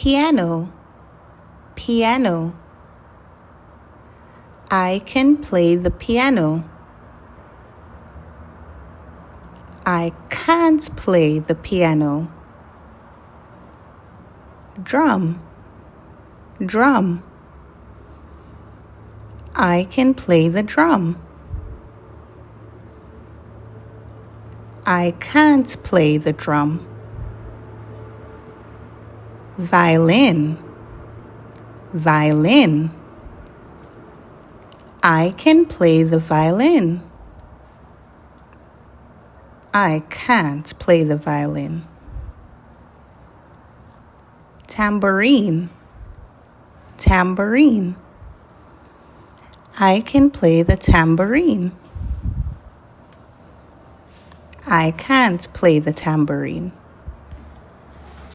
piano, piano. I can play the piano. I can't play the piano. Drum, drum. I can play the drum. I can't play the drum. Violin, violin. I can play the violin. I can't play the violin. Tambourine, tambourine. I can play the tambourine. I can't play the tambourine.